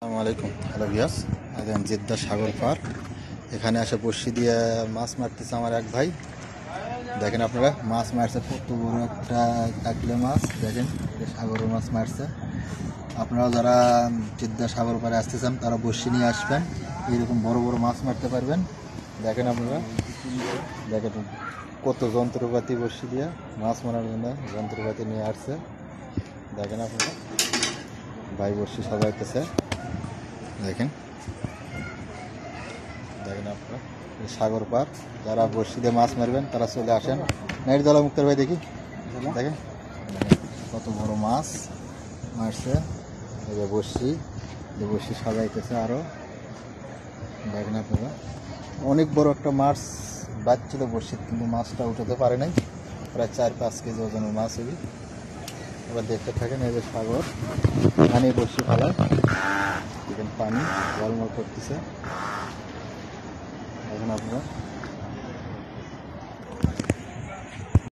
আসসালামু আলাইকুম। Hello viewers, একদম জেদ্দা সাগর পার। এখানে আসে বড়শি দিয়ে মাছ মারতেছে আমার এক ভাই। দেখেন আপনারা, মাছ মারছে কত বড় একটা কাকলে মাছ। দেখেন সাগরের মাছ মারছে। আপনারা যারা জেদ্দা সাগর পারে আসতে চান তারা বড়শি নিয়ে আসবেন, এরকম বড় বড় মাছ মারতে পারবেন। দেখেন আপনারা, দেখেন কত যন্ত্রপাতি বড়শি দিয়ে মাছ মারার জন্য যন্ত্রপাতি নিয়ে আসছে। দেখেন আপনারা, ভাই বড়শি সাজাইতেছে। দেখেন দেখেন আপনারা, সাগর পার। যারা বড়শি দিয়ে মাছ মারবেন তারা চলে আসেন। নাইট দলা মুক্তার ভাই, দেখি দেখেন কত বড় মাছ মারছে। এই যে বড়শি সাজাইতেছে আরো। দেখেন আপনারা, অনেক বড় একটা মাছ বাচ্চা বড়শি, কিন্তু মাছটা উঠাতে পারে নাই। প্রায় 4-5 কেজি ওজনের মাছ। এবার দেখতে থাকেন। এই যে সাগর, পানি বড়শি ফেলায়, দেখেন পানি গলমল করতেছে। দেখেন আপনারা।